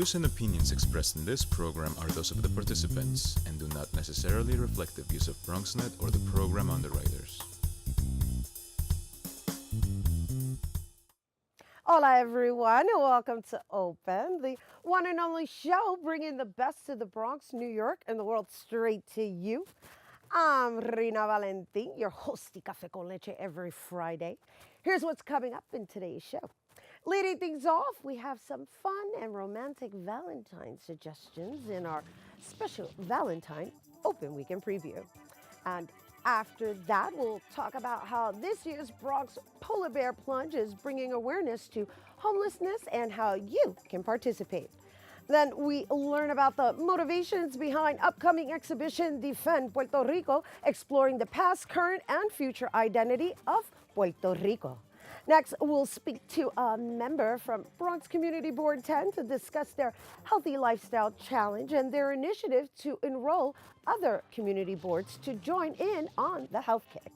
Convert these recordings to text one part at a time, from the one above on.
views and opinions expressed in this program are those of the participants and do not necessarily reflect the views of BronxNet or the program underwriters. Hola everyone, and welcome to Open, the one and only show bringing the best of the Bronx, New York, and the world straight to you. I'm Rhina Valentin, your hosty Café con Leche every Friday. Here's what's coming up in today's show. Leading things off, we have some fun and romantic Valentine suggestions in our special Valentine Open Weekend Preview. And after that, we'll talk about how this year's Bronx Polar Bear Plunge is bringing awareness to homelessness and how you can participate. Then we learn about the motivations behind upcoming exhibition Defend Puerto Rico, exploring the past, current, and future identity of Puerto Rico. Next, we'll speak to a member from Bronx Community Board 10 to discuss their Healthy Lifestyle Challenge and their initiative to enroll other community boards to join in on the health kick.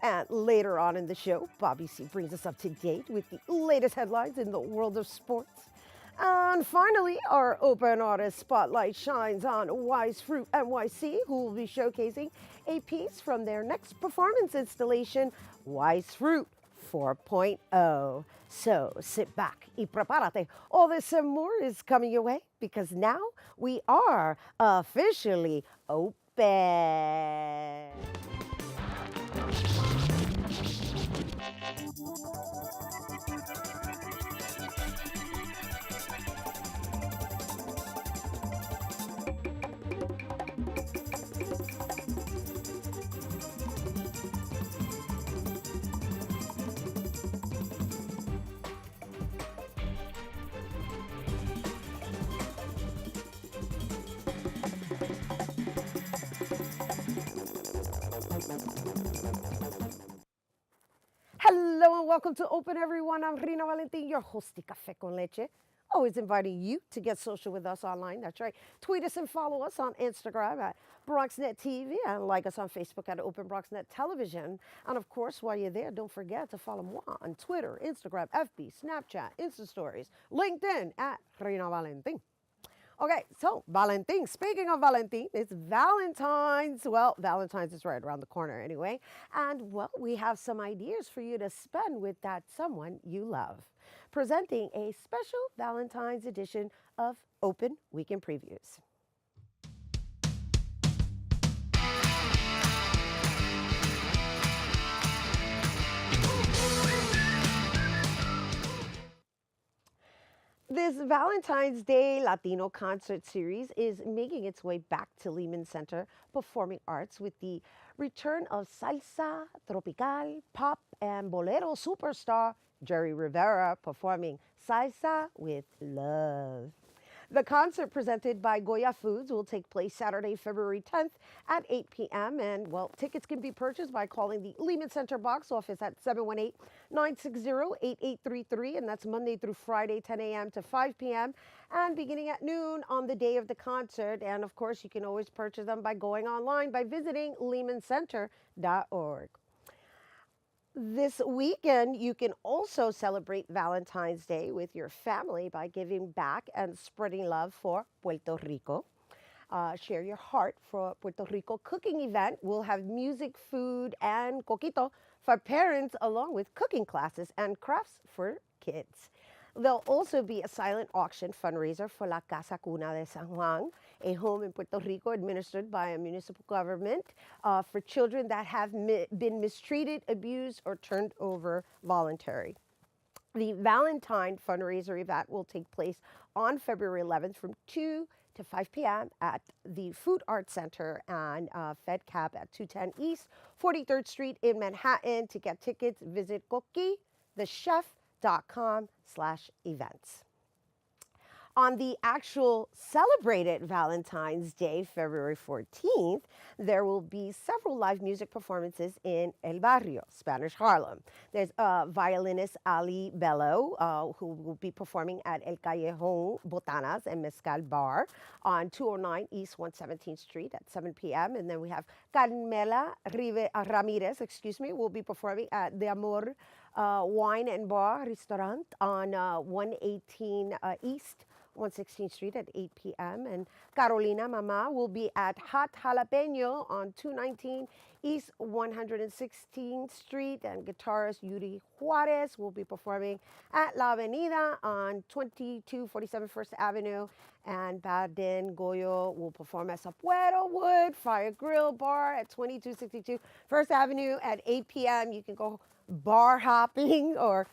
And later on in the show, Bobby C brings us up to date with the latest headlines in the world of sports. And finally, our Open Artist Spotlight shines on Wise Fruit NYC, who will be showcasing a piece from their next performance installation, Wise Fruit 4.0. So sit back y prepárate. All this and more is coming your way because now we are officially open. Hello and welcome to Open, everyone. I'm Rhina Valentin, your hosty Café con Leche. Always inviting you to get social with us online. That's right. Tweet us and follow us on Instagram at BronxNet TV and like us on Facebook at Open BronxNet Television. And of course, while you're there, don't forget to follow moi on Twitter, Instagram, FB, Snapchat, Insta Stories, LinkedIn at Rhina Valentin. Okay, so Valentine. Speaking of Valentine, it's Valentine's. Well, Valentine's is right around the corner anyway. And well, we have some ideas for you to spend with that someone you love. Presenting a special Valentine's edition of Open Weekend Previews. This Valentine's Day Latino concert series is making its way back to Lehman Center Performing Arts with the return of salsa, tropical, pop, and bolero superstar Jerry Rivera performing Salsa with Love. The concert presented by Goya Foods will take place Saturday, February 10th at 8 p.m. And, well, tickets can be purchased by calling the Lehman Center box office at 718-960-8833. And that's Monday through Friday, 10 a.m. to 5 p.m. and beginning at noon on the day of the concert. And, of course, you can always purchase them by going online by visiting lehmancenter.org. This weekend, you can also celebrate Valentine's Day with your family by giving back and spreading love for Puerto Rico. Share your heart for Puerto Rico cooking event. We'll have music, food, and coquito for parents, along with cooking classes and crafts for kids. There'll also be a silent auction fundraiser for La Casa Cuna de San Juan, a home in Puerto Rico administered by a municipal government for children that have been mistreated, abused, or turned over voluntary. The Valentine fundraiser event will take place on February 11th from 2 to 5 p.m. at the Food Arts Center and Fed Cap at 210 East 43rd Street in Manhattan. To get tickets, visit coquithechef.com/events. On the actual celebrated Valentine's Day, February 14th, there will be several live music performances in El Barrio, Spanish Harlem. There's violinist Ali Bello, who will be performing at El Callejon Botanas and Mezcal Bar on 209 East 117th Street at 7 p.m. And then we have Carmela Ramirez, will be performing at De Amor Wine and Bar Restaurant on 118 East 116th Street at 8 p.m. And Carolina Mama will be at Hot Jalapeno on 219 East 116th Street. And guitarist Yuri Juarez will be performing at La Avenida on 2247 First Avenue. And Baden Goyo will perform at Sapuero Wood Fire Grill Bar at 2262 First Avenue at 8 p.m. You can go bar hopping or,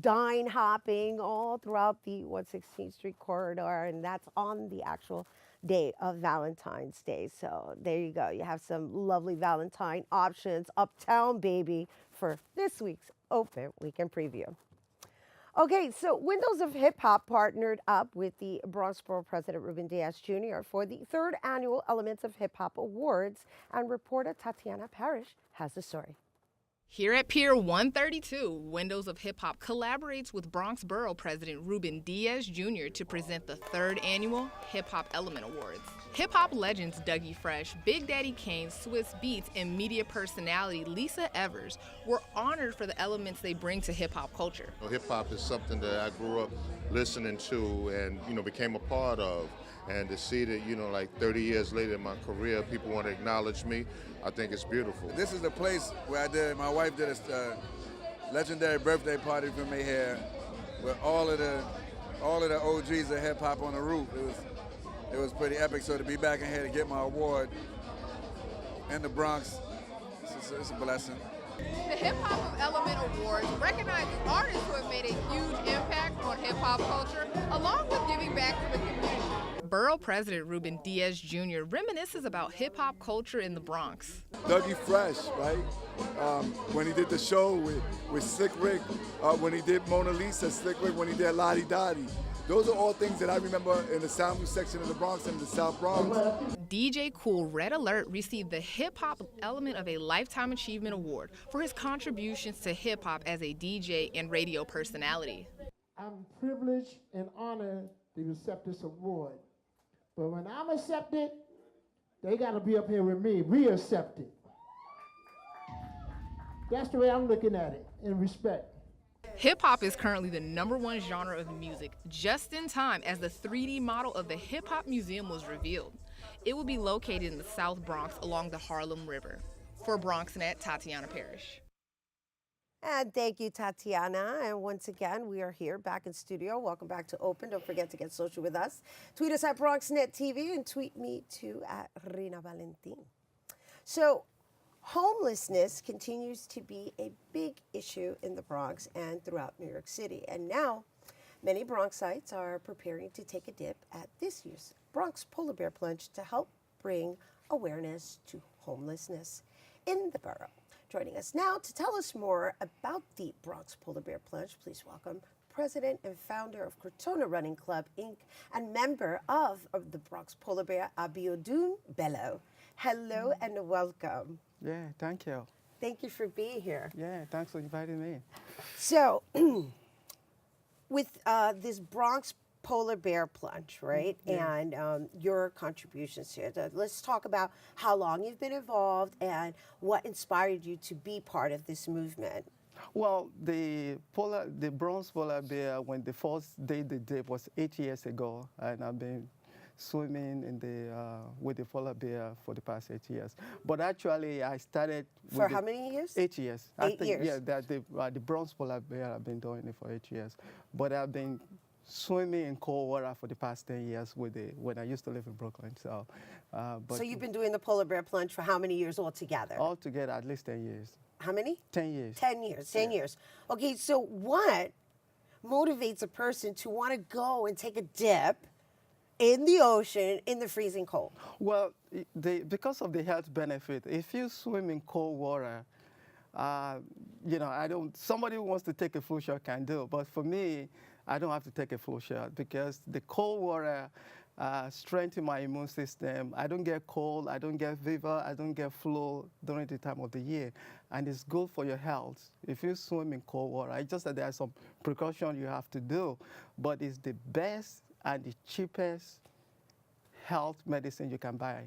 dine hopping all throughout the 116th Street corridor. And that's on the actual day of Valentine's Day. So there you go. You have some lovely Valentine options uptown, baby, for this week's Open Weekend Preview. Okay, so Windows of Hip Hop partnered up with the Bronx Borough President Ruben Diaz Jr. for the 3rd annual Elements of Hip Hop Awards, and reporter Tatiana Parrish has the story. Here at Pier 132, Windows of Hip Hop collaborates with Bronx Borough President Ruben Diaz Jr. to present the 3rd annual Hip Hop Element Awards. Hip hop legends Dougie Fresh, Big Daddy Kane, Swiss Beats, and media personality Lisa Evers were honored for the elements they bring to hip hop culture. Hip hop is something that I grew up listening to and became a part of. And to see that, like 30 years later in my career, people want to acknowledge me, I think it's beautiful. This is the place where my wife did a legendary birthday party for me here, with all of the OGs of hip hop on the roof. It was pretty epic. So to be back in here to get my award in the Bronx, it's a blessing. The Hip Hop Element Awards recognizes artists who have made a huge impact on hip hop culture, along with giving back to the community. Borough President Ruben Diaz Jr. reminisces about hip hop culture in the Bronx. Dougie Fresh, right? When he did the show with Slick Rick, when he did Mona Lisa, Slick Rick, when he did Lottie Dottie. Those are all things that I remember in the sound section of the Bronx and the South Bronx. DJ Kool Red Alert received the Hip Hop Element of a Lifetime Achievement Award for his contributions to hip hop as a DJ and radio personality. I'm privileged and honored to accept this award. But when I'm accepted, they got to be up here with me, re-accepted. That's the way I'm looking at it, in respect. Hip-hop is currently the #1 genre of music, just in time as the 3D model of the Hip Hop Museum was revealed. It will be located in the South Bronx along the Harlem River. For BronxNet, Tatiana Parrish. And thank you, Tatiana. And once again, we are here back in studio. Welcome back to Open. Don't forget to get social with us. Tweet us at BronxNet TV and tweet me too at Rhina Valentin. So homelessness continues to be a big issue in the Bronx and throughout New York City. And now many Bronxites are preparing to take a dip at this year's Bronx Polar Bear Plunge to help bring awareness to homelessness in the borough. Joining us now to tell us more about the Bronx Polar Bear Plunge, please welcome President and founder of Crotona Running Club, Inc., and member of the Bronx Polar Bear, Abiodun Bello. Hello and welcome. Yeah, thank you. Thank you for being here. Yeah, thanks for inviting me. So, with this Bronx Polar Bear Plunge, right? Yeah. And your contributions here. Let's talk about how long you've been involved and what inspired you to be part of this movement. Well, the Bronx Polar Bear, when the first day they did was 8 years ago, and I've been swimming with the polar bear for the past 8 years. But actually, I started for how many years? 8 years. 8 years. Yeah, the Bronx Polar Bear, I've been doing it for 8 years. But I've been swimming in cold water for the past 10 years when I used to live in Brooklyn. So, so you've been doing the Polar Bear Plunge for how many years altogether? Altogether, at least 10 years. How many? 10 years. 10 years. 10 years. Okay, so what motivates a person to want to go and take a dip in the ocean in the freezing cold? Well, because of the health benefit, if you swim in cold water, somebody who wants to take a flu shot can do, but for me, I don't have to take a flu shot because the cold water strengthens my immune system. I don't get cold, I don't get fever, I don't get flu during the time of the year. And it's good for your health. If you swim in cold water, it's just that there are some precautions you have to do, but it's the best and the cheapest health medicine you can buy.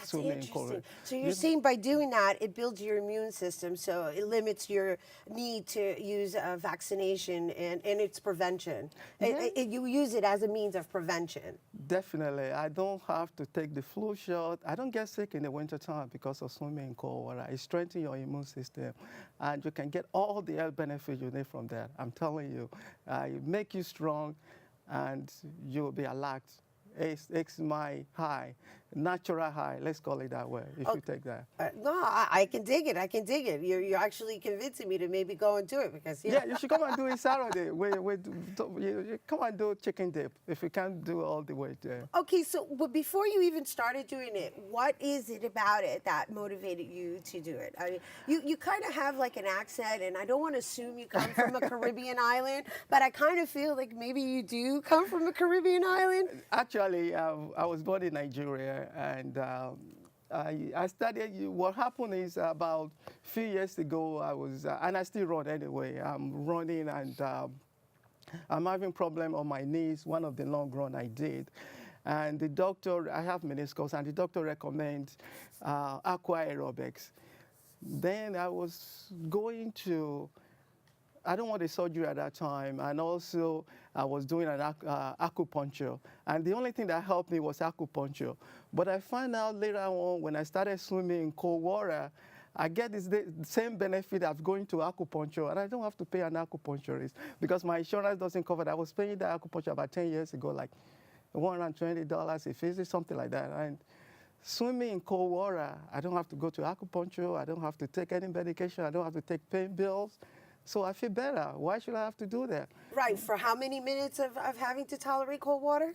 swimming in cold water. So you're saying by doing that, it builds your immune system, so it limits your need to use vaccination and its prevention. You use it as a means of prevention. Definitely. I don't have to take the flu shot. I don't get sick in the wintertime because of swimming in cold water. It strengthens your immune system, and you can get all the health benefits you need from that. I'm telling you. It makes you strong, and you'll be alert. It's my high, natural high, let's call it that way, if you take that. No, I can dig it. I can dig it. You're actually convincing me to maybe go and do it because Yeah, you should come and do it Saturday. You come and do chicken dip if you can't do all the way there. Okay, so but before you even started doing it, what is it about it that motivated you to do it? I mean, you kind of have like an accent, and I don't want to assume you come from a Caribbean island, but I kind of feel like maybe you do come from a Caribbean island. Actually, I was born in Nigeria, and I started. What happened is about a few years ago, I was, and I still run anyway. I'm running, and I'm having problem on my knees. One of the long run I did, and the doctor, I have meniscus, and the doctor recommends aqua aerobics. Then I was going to. I don't want a surgery at that time, and also I was doing an acupuncture, and the only thing that helped me was acupuncture. But I found out later on when I started swimming in cold water, I get the same benefit as going to acupuncture, and I don't have to pay an acupuncturist because my insurance doesn't cover that. I was paying the acupuncture about 10 years ago, like $120 a visit, something like that. And swimming in cold water, I don't have to go to acupuncture, I don't have to take any medication, I don't have to take pain pills. So I feel better. Why should I have to do that? Right, for how many minutes of having to tolerate cold water?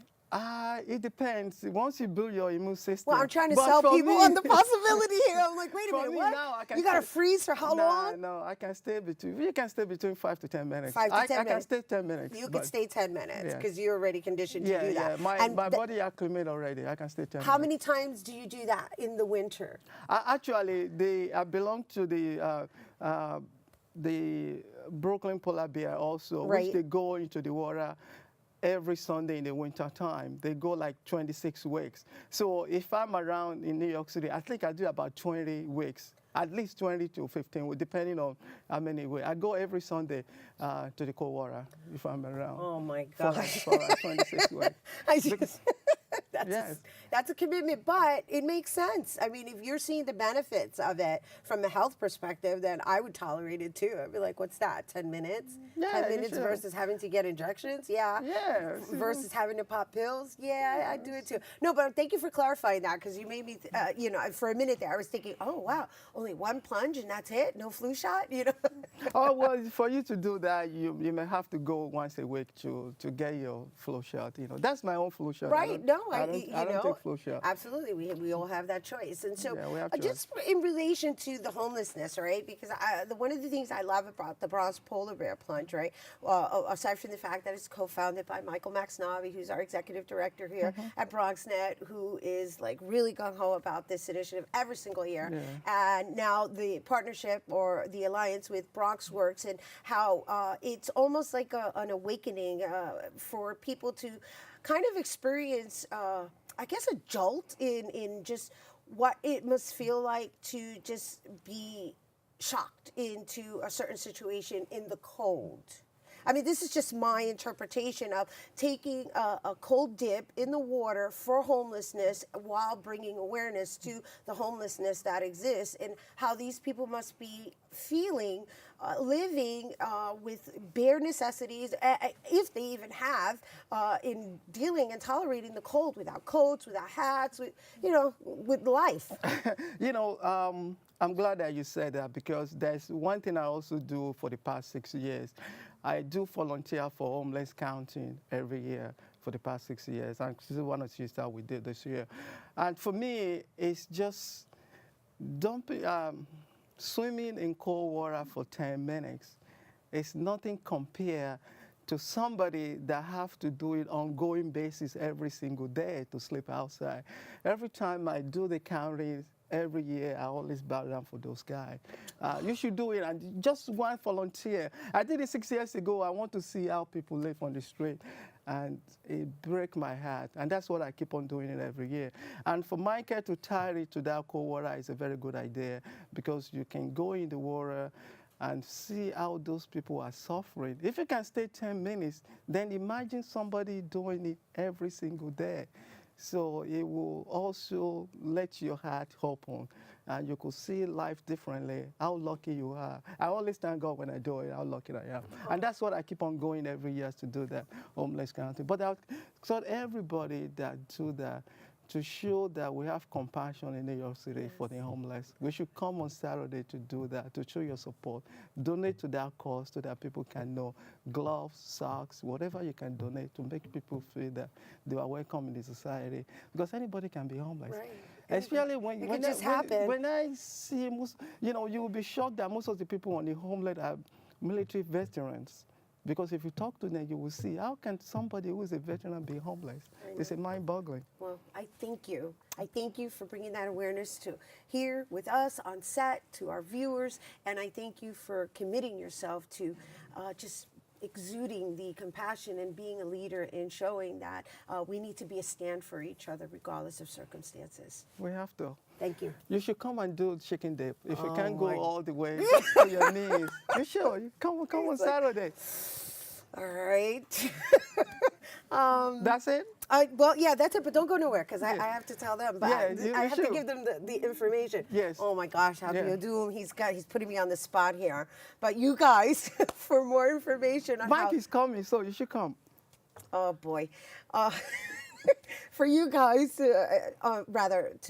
It depends. Once you build your immune system. Well, I'm trying to But sell for people me- on the possibility here. I'm like, wait a For minute, me what? now, I can You got to stay- freeze for how long? No, I can stay between. You can stay between 5 to 10 minutes. 5 to 10 I can minutes. stay 10 minutes. You could but- stay 10 minutes Yeah. because you're already conditioned to do that. My And body acclimate already. I can stay 10 how minutes. many times do you do that in the winter? Actually, I belong to the Brooklyn Polar Bear also, Right. which they go into the water every Sunday in the winter time. They go like 26 weeks. So if I'm around in New York City, I think I do about 20 weeks, at least 20 to 15, depending on how many weeks. I go every Sunday to the cold water if I'm around. Oh my for gosh. 26 weeks. I just, Yes. that's a commitment, but it makes sense. I mean, if you're seeing the benefits of it from a health perspective, then I would tolerate it too. I'd be like, what's that, 10 minutes? Yeah, 10 you minutes should. versus having to get injections? Yeah. Yeah. Versus having to pop pills? Yeah, I do it too. No, but thank you for clarifying that because you made me, for a minute there, I was thinking, oh, wow, only one plunge and that's it? No flu shot? Oh, well, for you to do that, you may have to go once a week to get your flu shot. That's my own flu shot. Right? I don't take flu shot. Absolutely, we all have that choice, and so Yeah, we have just in relation to the homelessness, right? Because one of the things I love about the Bronx Polar Bear Plunge, right? Aside from the fact that it's co-founded by Michael Maxnavi, who's our executive director here at BronxNet, who is like really gung ho about this initiative every single year, and now the partnership or the alliance with Bronx Works, and how it's almost like an awakening for people to kind of experience, I guess, a jolt in just what it must feel like to just be shocked into a certain situation in the cold. I mean, this is just my interpretation of taking a cold dip in the water for homelessness while bringing awareness to the homelessness that exists and how these people must be feeling, living with bare necessities, if they even have, in dealing and tolerating the cold without coats, without hats, with life. I'm glad that you said that because there's one thing I also do for the past 6 years. I do volunteer for homeless counting every year for the past 6 years. And this is one of the things that we did this year. And for me, it's just swimming in cold water for 10 minutes. It's nothing compared to somebody that have to do it on ongoing basis every single day to sleep outside. Every time I do the counting, every year, I always bow down for those guys. You should do it, and just one volunteer. I did it 6 years ago. I want to see how people live on the street. And it breaks my heart. And that's what I keep on doing it every year. And for Michael to tie it to that cold water is a very good idea, because you can go in the water and see how those people are suffering. If you can stay 10 minutes, then imagine somebody doing it every single day. So it will also let your heart open, and you could see life differently, how lucky you are. I always thank God when I do it, how lucky I am. And that's what I keep on going every year to do that, homeless county. But I exhort everybody that do that to show that we have compassion in New York City for the homeless. We should come on Saturday to do that, to show your support. Donate to that cause so that people can know. Gloves, socks, whatever you can donate to make people feel that they are welcome in the society. Because anybody can be homeless. Right. Especially when I see, you will be shocked that most of the people on the homeless are military veterans. Because if you talk to them, you will see, how can somebody who is a veteran be homeless? It's a mind-boggling. Well, I thank you. I thank you for bringing that awareness to here with us on set, to our viewers, and I thank you for committing yourself to just exuding the compassion and being a leader in showing that we need to be a stand for each other regardless of circumstances. We have to. Thank you. You should come and do chicken dip. If you can't go all the way, just to your knees. You should. You come on Saturday. All right. That's it? Well, yeah, that's it, but don't go nowhere, because I have to tell them. But Yeah, I have to give them the information. Yes. Oh my gosh, how do you do him? He's putting me on the spot here. But you guys, for more information on Mike is coming, so you should come. Oh boy. For you guys, to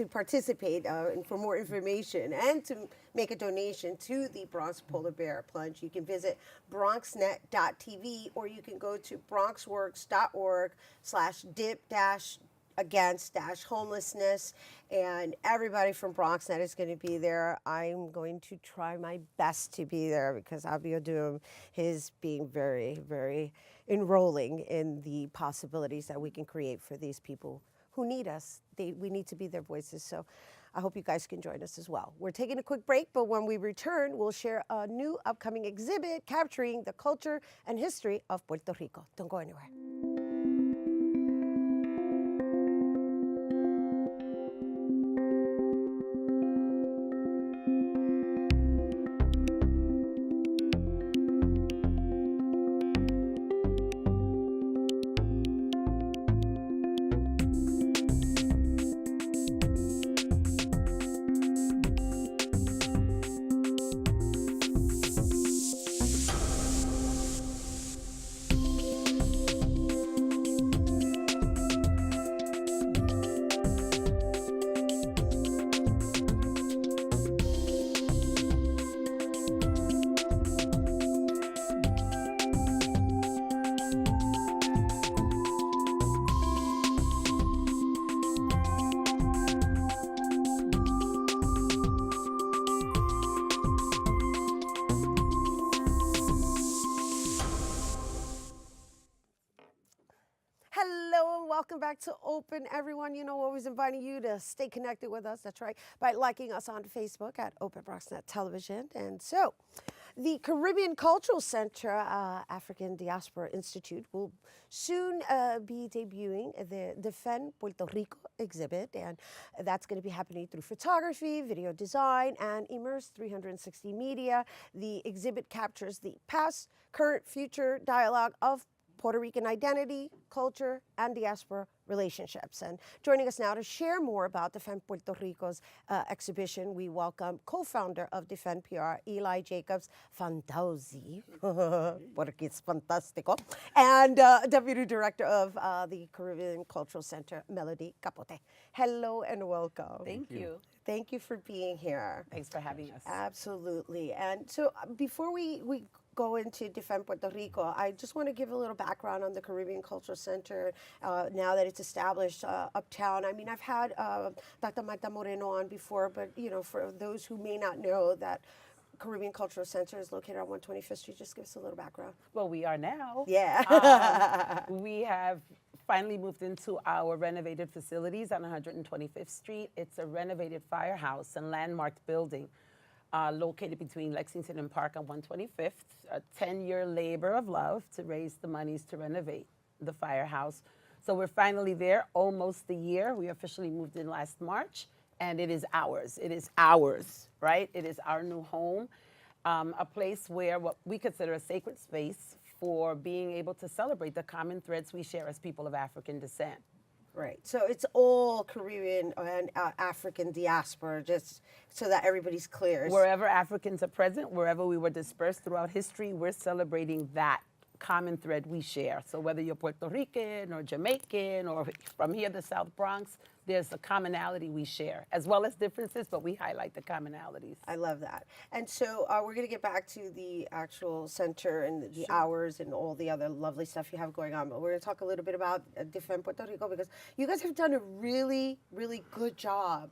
participate and for more information and to make a donation to the Bronx Polar Bear Plunge, you can visit BronxNet.tv, or you can go to BronxWorks.org/dip-against-homelessness, and everybody from BronxNet is going to be there. I'm going to try my best to be there, because Abiodun is being very, very enrolling in the possibilities that we can create for these people who need us. We need to be their voices. So I hope you guys can join us as well. We're taking a quick break, but when we return, we'll share a new upcoming exhibit capturing the culture and history of Puerto Rico. Don't go anywhere. Welcome back to Open, everyone. You know, always inviting you to stay connected with us. That's right, by liking us on Facebook at Open BronxNet Television. And so, the Caribbean Cultural Center, African Diaspora Institute, will soon be debuting the Defend Puerto Rico exhibit, and that's going to be happening through photography, video design, and Immerse 360 Media. The exhibit captures the past, current, future dialogue of Puerto Rican identity, culture, and diaspora relationships. And joining us now to share more about Defend Puerto Rico's exhibition, we welcome co-founder of Defend PR, Eli Jacobs-Fantauzz, porque es fantástico, and Deputy Director of the Caribbean Cultural Center, Melody Capote. Hello and welcome. Thank you. Thank you for being here. Thanks for having us. Absolutely. And so before we go into Defend Puerto Rico, I just want to give a little background on the Caribbean Cultural Center now that it's established uptown. I mean, I've had Dr. Marta Moreno on before, but you know, for those who may not know, that Caribbean Cultural Center is located on 125th Street. Just give us a little background. Well, we are now. Yeah. We have finally moved into our renovated facilities on 125th Street. It's a renovated firehouse and landmarked building located between Lexington and Park on 125th, a 10-year labor of love to raise the monies to renovate the firehouse. So we're finally there, almost a year. We officially moved in last March, and it is ours. It is ours, right? It is our new home, a place where what we consider a sacred space for being able to celebrate the common threads we share as people of African descent. Right. So it's all Caribbean and African diaspora, just so that everybody's clear. Wherever Africans are present, wherever we were dispersed throughout history, we're celebrating that common thread we share. So whether you're Puerto Rican or Jamaican or from here, the South Bronx, there's a commonality we share, as well as differences, but we highlight the commonalities. I love that. And so we're going to get back to the actual center and the hours and all the other lovely stuff you have going on. But we're going to talk a little bit about Defend Puerto Rico, because you guys have done a really, really good job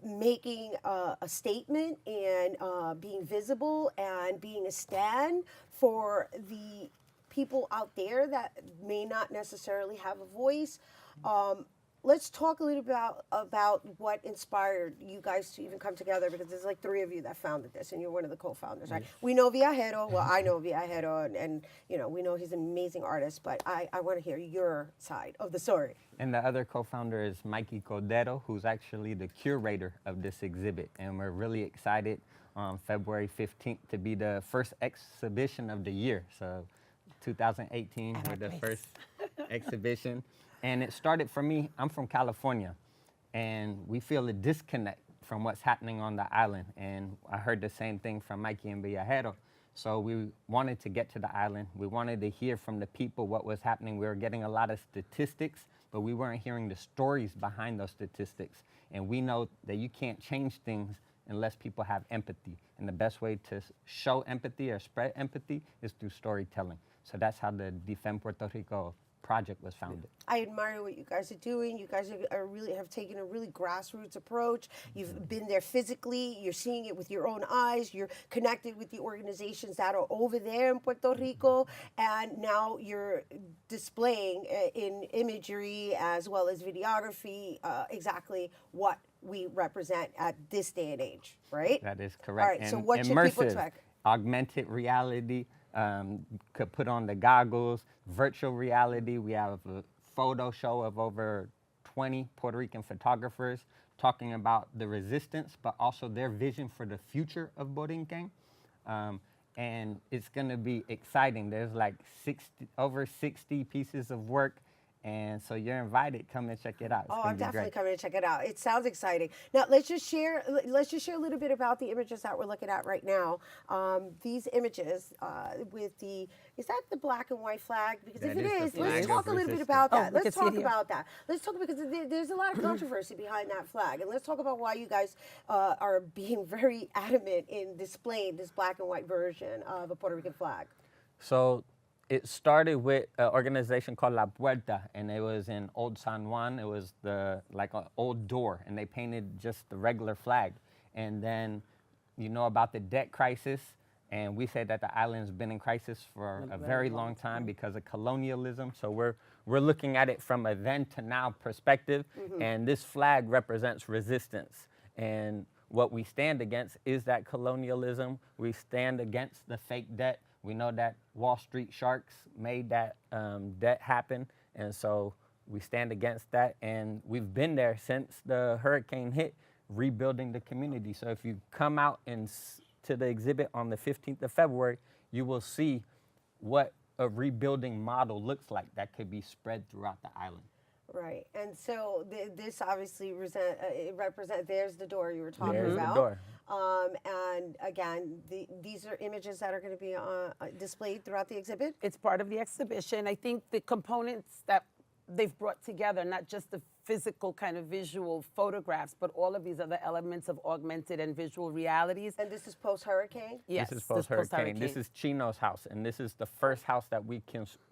making a statement and being visible and being a stand for the people out there that may not necessarily have a voice. Let's talk a little bit about what inspired you guys to even come together, because there's like 3 of you that founded this, and you're one of the co-founders, right? We know Viajero. Well, I know Viajero, and you know, we know he's an amazing artist, but I want to hear your side of the story. And the other co-founder is Mikey Cordero, who's actually the curator of this exhibit. And we're really excited on February 15th to be the first exhibition of the year. So 2018, we're the first exhibition. And it started for me, I'm from California, and we feel a disconnect from what's happening on the island. And I heard the same thing from Mikey and Viajero. So we wanted to get to the island. We wanted to hear from the people what was happening. We were getting a lot of statistics, but we weren't hearing the stories behind those statistics. And we know that you can't change things unless people have empathy. And the best way to show empathy or spread empathy is through storytelling. So that's how the Defend Puerto Rico project was founded. I admire what you guys are doing. You guys are really have taken a really grassroots approach. You've been there physically. You're seeing it with your own eyes. You're connected with the organizations that are over there in Puerto Rico, and now you're displaying in imagery as well as videography exactly what we represent at this day and age, right? That is correct. All right, and so what should people immersive, expect? augmented reality, could put on the goggles, virtual reality. We have a photo show of over 20 Puerto Rican photographers talking about the resistance, but also their vision for the future of Borinquen. And it's gonna be exciting. There's like over 60 pieces of work. And so you're invited. Come and check it out. It's I'm definitely coming to check it out. It sounds exciting. Now let's just share a little bit about the images that we're looking at right now. These images with is that the black and white flag? Because if it is, let's talk a little bit about that. Let's talk about that. Let's talk, because there's a lot of controversy behind that flag, and let's talk about why you guys are being very adamant in displaying this black and white version of a Puerto Rican flag. So it started with an organization called La Puerta, and it was in Old San Juan. It was like an old door, and they painted just the regular flag. And then you know about the debt crisis, and we say that the island's been in crisis for a very long time because of colonialism. So we're looking at it from a then to now perspective, and this flag represents resistance. And what we stand against is that colonialism. We stand against the fake debt. We know that Wall Street sharks made that debt happen, and so we stand against that. And we've been there since the hurricane hit, rebuilding the community. So if you come out to the exhibit on the 15th of February, you will see what a rebuilding model looks like that could be spread throughout the island. Right, and so this obviously represent. There's the door you were talking There's about. the door. And again, these are images that are going to be displayed throughout the exhibit. It's part of the exhibition. I think the components that they've brought together, not just the physical kind of visual photographs, but all of these other elements of augmented and visual realities. And this is post-hurricane? Yes, this is post-hurricane. This is Chino's house, and this is the first house that we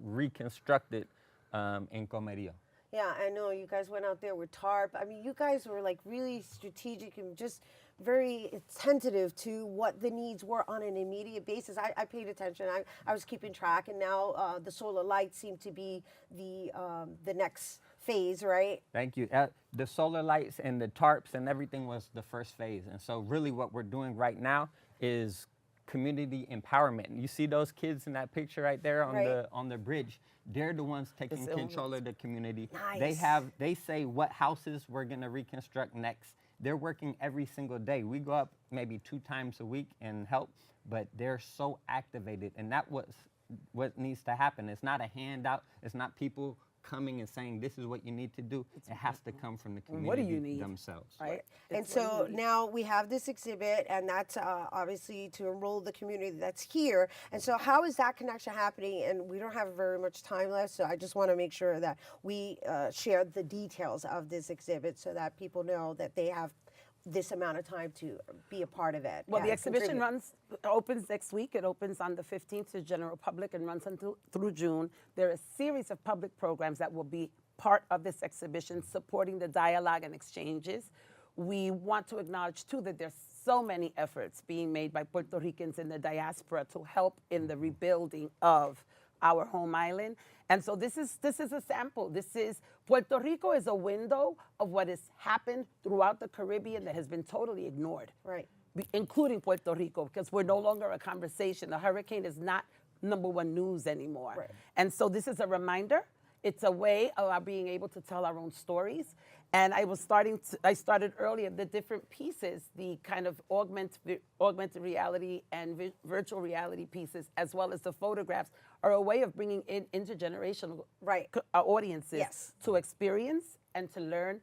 reconstructed in Comerío. Yeah, I know you guys went out there with tarp. I mean, you guys were like really strategic and just very attentive to what the needs were on an immediate basis. I paid attention. I was keeping track, and now the solar lights seem to be the next phase, right? Thank you. The solar lights and the tarps and everything was the first phase. And so really what we're doing right now is community empowerment. You see those kids in that picture right there on Right. the bridge. They're the ones taking control of the community. Nice. They say what houses we're gonna reconstruct next. They're working every single day. We go up maybe 2 times a week and help, but they're so activated, and that was what needs to happen. It's not a handout. It's not people coming and saying this is what you need to do. It has to come from the community What do you need? themselves. Right. And so now we have this exhibit, and that's obviously to enroll the community that's here. And so how is that connection happening? And we don't have very much time left, so I just want to make sure that we share the details of this exhibit so that people know that they have this amount of time to be a part of it. Well, and the exhibition contribute. opens next week. It opens on the 15th to the general public and runs through June. There are a series of public programs that will be part of this exhibition, supporting the dialogue and exchanges. We want to acknowledge, too, that there's so many efforts being made by Puerto Ricans in the diaspora to help in the rebuilding of our home island. And so this is a sample. Puerto Rico is a window of what has happened throughout the Caribbean that has been totally ignored. Right. Including Puerto Rico, because we're no longer a conversation. The hurricane is not #1 news anymore. Right. And so this is a reminder. It's a way of our being able to tell our own stories. And I started earlier, the different pieces, the kind of augmented reality and virtual reality pieces, as well as the photographs, are a way of bringing in intergenerational audiences Yes. to experience and to learn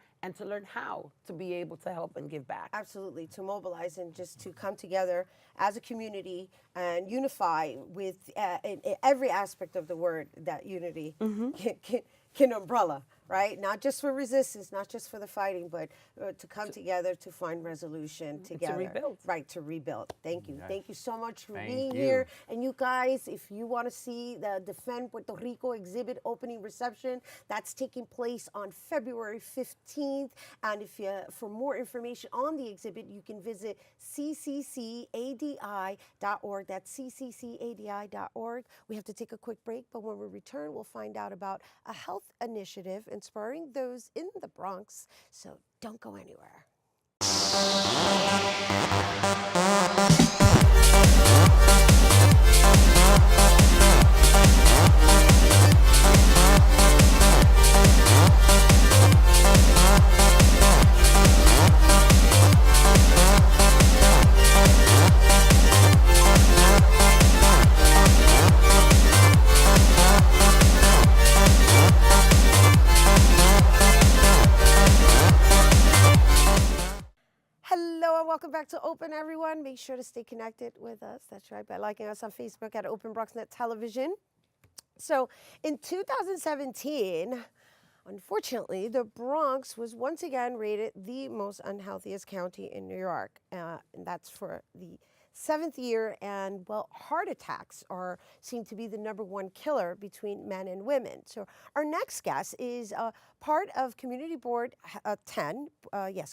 how to be able to help and give back. Absolutely, to mobilize and just to come together as a community and unify with in every aspect of the word that unity can umbrella, right? Not just for resistance, not just for the fighting, but to come together to find resolution together. rebuild. Right, to rebuild. Thank you. Yes. Thank you so much for Thank being you. here. And you guys, if you want to see the Defend Puerto Rico exhibit opening reception, that's taking place on February 15th. And if for more information on the exhibit, you can visit cccadi.org. That's cccadi.org. We have to take a quick break, but when we return, we'll find out about a health initiative inspiring those in the Bronx. So don't go anywhere. Hello and welcome back to Open, everyone. Make sure to stay connected with us. That's right, by liking us on Facebook at Open BronxNet Television. So in 2017, unfortunately, the Bronx was once again rated the most unhealthiest county in New York. And that's for the 7th year, and well, heart attacks seem to be the #1 killer between men and women. So our next guest is part of Community Board 10,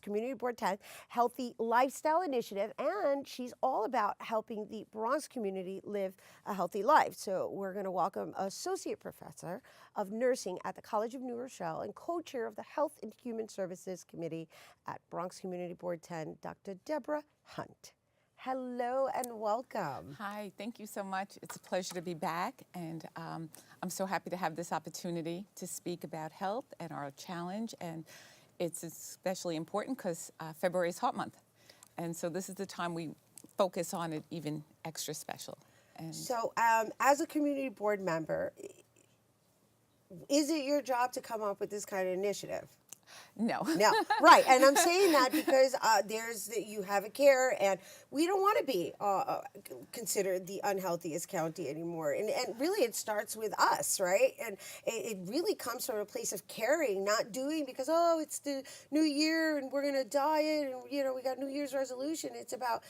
Community Board 10, Healthy Lifestyle Initiative, and she's all about helping the Bronx community live a healthy life. So we're going to welcome Associate Professor of Nursing at the College of New Rochelle and co-chair of the Health and Human Services Committee at Bronx Community Board 10, Dr. Deborah Hunt. Hello and welcome. Hi, thank you so much. It's a pleasure to be back, and I'm so happy to have this opportunity to speak about health and our challenge, and it's especially important because February is Heart Month, and so this is the time we focus on it even extra special. And So as a community board member, is it your job to come up with this kind of initiative? no. No, right, and I'm saying that because you have a care, and we don't want to be considered the unhealthiest county anymore. And really, it starts with us, right? And it really comes from a place of caring, not doing because it's the new year and we're gonna diet and we got New Year's resolution. It's about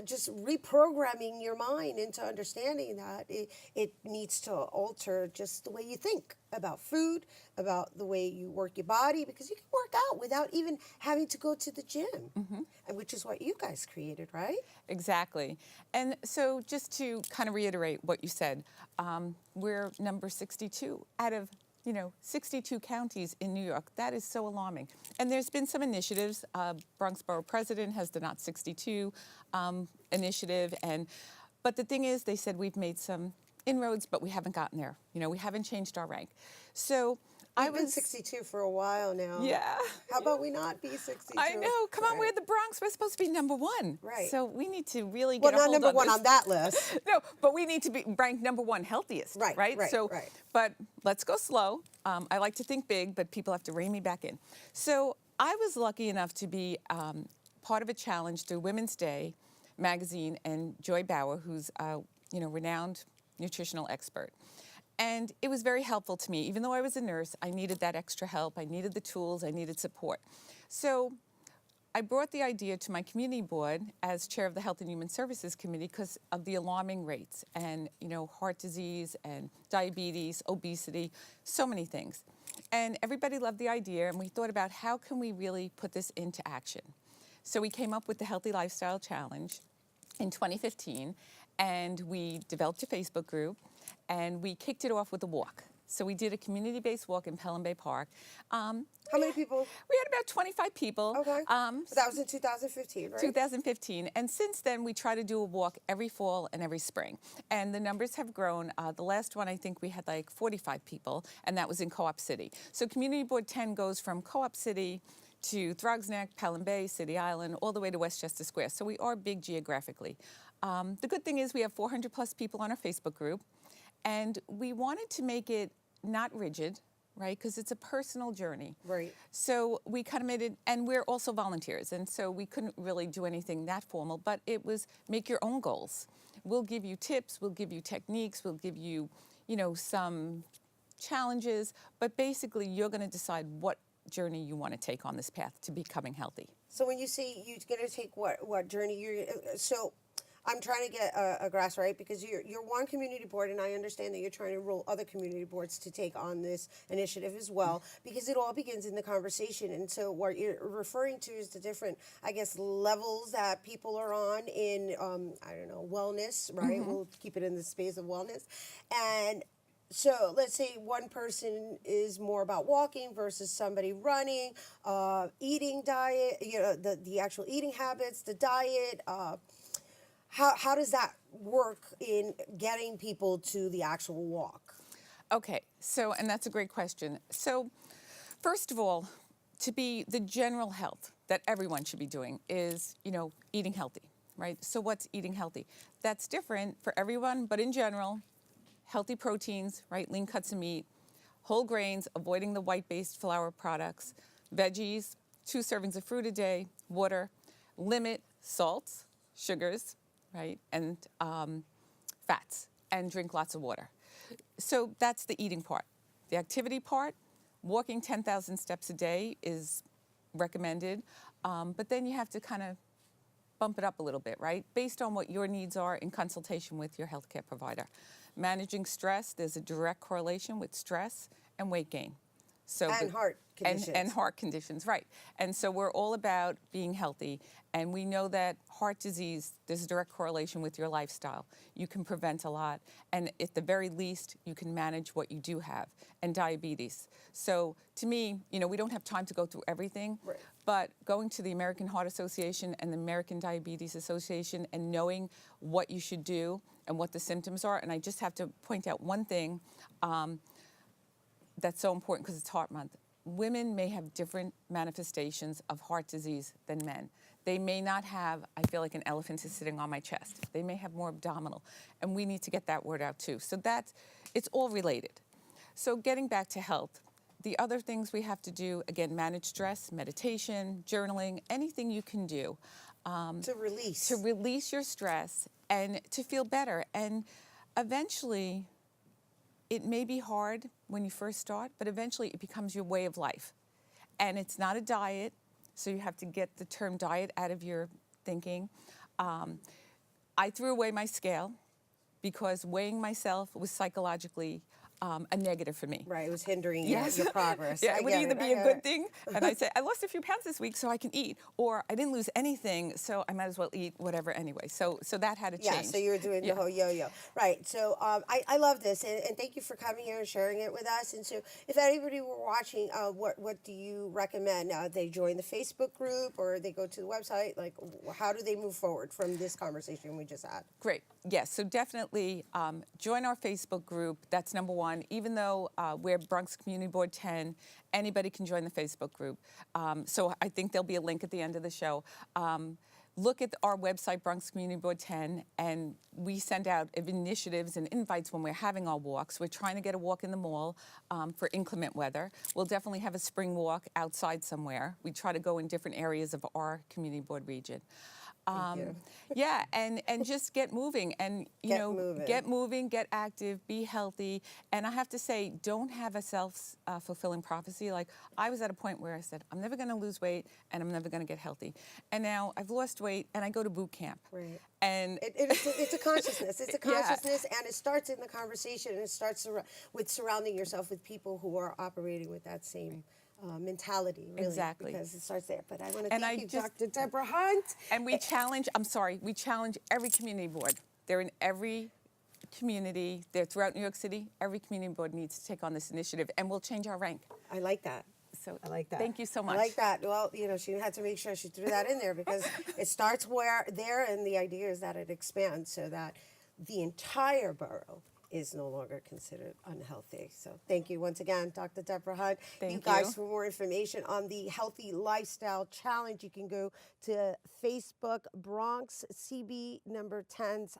just reprogramming your mind into understanding that it needs to alter just the way you think about food, about the way you work your body, because you can work out without even having to go to the gym, and which is what you guys created, right? Exactly. And so just to kind of reiterate what you said, we're number 62 out of 62 counties in New York. That is so alarming. And there's been some initiatives. Bronx Borough President has the Not 62 initiative, But the thing is, they said we've made some inroads, but we haven't gotten there. You know, we haven't changed our rank. So I've been 62 for a while now. Yeah. How about we not be 62? I know. Come on, we're the Bronx. We're supposed to be #1. Right. So we need to really Well, get a not hold number on one this. on that list. No, but we need to be ranked #1 healthiest. Right, Right. right, So, right. but let's go slow. I like to think big, but people have to rein me back in. So I was lucky enough to be part of a challenge through Women's Day magazine and Joy Bauer, who's a renowned nutritional expert. And it was very helpful to me. Even though I was a nurse, I needed that extra help. I needed the tools. I needed support. So I brought the idea to my community board as chair of the Health and Human Services Committee because of the alarming rates and, heart disease and diabetes, obesity, so many things. And everybody loved the idea, and we thought about how can we really put this into action. So we came up with the Healthy Lifestyle Challenge in 2015, and we developed a Facebook group, and we kicked it off with a walk. So we did a community-based walk in Pelham Bay Park. How many people? We had about 25 people. Okay. That was in 2015, right? 2015. And since then, we try to do a walk every fall and every spring. And the numbers have grown. The last one, I think we had like 45 people, and that was in Co-op City. So Community Board 10 goes from Co-op City to BronxNet, Pelham Bay, City Island, all the way to Westchester Square. So we are big geographically. The good thing is we have 400 plus people on our Facebook group. And we wanted to make it not rigid, right? Because it's a personal journey. Right. So we kind of made it, and we're also volunteers. And so we couldn't really do anything that formal, but it was make your own goals. We'll give you tips, we'll give you techniques, we'll give you, some challenges, but basically you're going to decide what journey you want to take on this path to becoming healthy. So when you say you're going to take what journey so I'm trying to get a grasp, right? Because you're one community board, and I understand that you're trying to enroll other community boards to take on this initiative as well, because it all begins in the conversation. And so what you're referring to is the different, I guess, levels that people are on in, wellness, right? Mm-hmm. We'll keep it in the space of wellness. And so let's say one person is more about walking versus somebody running, eating diet, the actual eating habits, the diet, How does that work in getting people to the actual walk? Okay, and that's a great question. So first of all, to be the general health that everyone should be doing is, eating healthy, right? So what's eating healthy? That's different for everyone, but in general, healthy proteins, right? Lean cuts of meat, whole grains, avoiding the white-based flour products, veggies, 2 servings of fruit a day, water, limit salts, sugars, right, and fats, and drink lots of water. So that's the eating part. The activity part, walking 10,000 steps a day is recommended, but then you have to kind of bump it up a little bit, right, based on what your needs are in consultation with your healthcare provider. Managing stress, there's a direct correlation with stress and weight gain. And heart conditions. And heart conditions, right. And so we're all about being healthy. And we know that heart disease, there's a direct correlation with your lifestyle. You can prevent a lot. And at the very least, you can manage what you do have. And diabetes. So to me, we don't have time to go through everything. Right. But going to the American Heart Association and the American Diabetes Association and knowing what you should do and what the symptoms are. And I just have to point out one thing. That's so important because it's Heart Month. Women may have different manifestations of heart disease than men. They may not have, I feel like an elephant is sitting on my chest. They may have more abdominal, and we need to get that word out too. So it's all related. So getting back to health, the other things we have to do, again, manage stress, meditation, journaling, anything you can do. To release. To release your stress and to feel better. And eventually, it may be hard when you first start, but eventually it becomes your way of life. And it's not a diet, so you have to get the term diet out of your thinking. I threw away my scale because weighing myself was psychologically a negative for me. Right, it was hindering Yes. your progress. Yeah, I it would get either it, be I a get good it. thing, and I'd say, I lost a few pounds this week, so I can eat, or I didn't lose anything, so I might as well eat whatever anyway. So that had to change. Yeah, so you were doing Yeah. the whole yo-yo. Right, so I love this, and thank you for coming here and sharing it with us. And so if anybody were watching, what do you recommend? They join the Facebook group, or they go to the website? Like, how do they move forward from this conversation we just had? Great. Yes. So definitely join our Facebook group. That's number one. Even though we're Bronx Community Board 10, anybody can join the Facebook group. So I think there'll be a link at the end of the show. Look at our website, Bronx Community Board 10, and we send out initiatives and invites when we're having our walks. We're trying to get a walk in the mall for inclement weather. We'll definitely have a spring walk outside somewhere. We try to go in different areas of our community board region. Yeah, and just get moving, and get moving, get active, be healthy. And I have to say, don't have a self-fulfilling prophecy. Like, I was at a point where I said, I'm never going to lose weight, and I'm never going to get healthy. And now I've lost weight, and I go to boot camp. Right. And it's a consciousness. It's a consciousness, and it starts in the conversation, and it starts with surrounding yourself with people who are operating with that same mentality, really, Exactly. because it starts there. But I want to And thank I you, just- Dr. Deborah Hunt. And we challenge every community board. They're in every community. They're throughout New York City. Every community board needs to take on this initiative, and we'll change our rank. I like that. So I like that. Thank you so much. I like that. Well, she had to make sure she threw that in there because it starts there, and the idea is that it expands so that the entire borough is no longer considered unhealthy. So thank you once again, Dr. Deborah Hunt. Thank you guys, you. for more information on the Healthy Lifestyle Challenge, you can go to Facebook, Bronx CB number 10's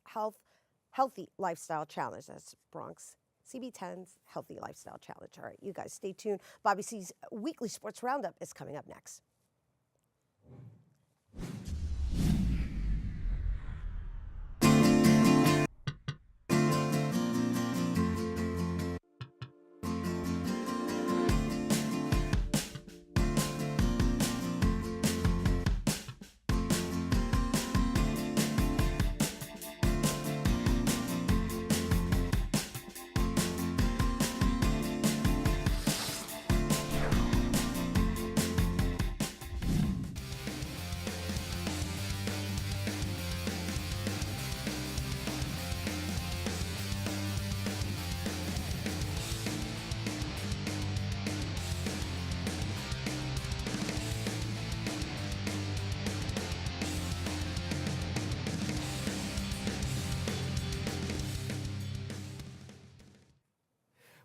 Healthy Lifestyle Challenge. That's Bronx CB 10's Healthy Lifestyle Challenge. All right, you guys stay tuned. Bobby C's Weekly Sports Roundup is coming up next.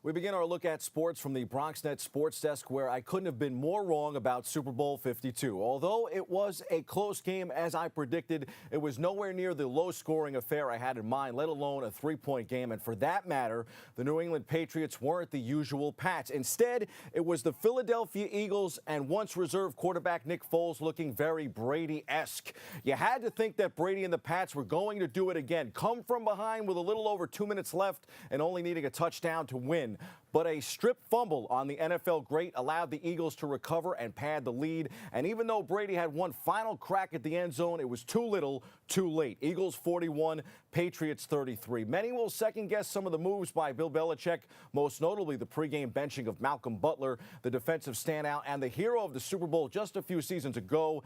We begin our look at sports from the BronxNet Sports Desk, where I couldn't have been more wrong about Super Bowl 52. Although it was a close game, as I predicted, it was nowhere near the low-scoring affair I had in mind, let alone a three-point game. And for that matter, the New England Patriots weren't the usual Pats. Instead, it was the Philadelphia Eagles and once reserve quarterback Nick Foles looking very Brady-esque. You had to think that Brady and the Pats were going to do it again, come from behind with a little over 2 minutes left and only needing a touchdown to win. But a strip fumble on the NFL great allowed the Eagles to recover and pad the lead. And even though Brady had one final crack at the end zone, it was too little, too late. Eagles 41, Patriots 33. Many will second-guess some of the moves by Bill Belichick, most notably the pregame benching of Malcolm Butler, the defensive standout and the hero of the Super Bowl just a few seasons ago.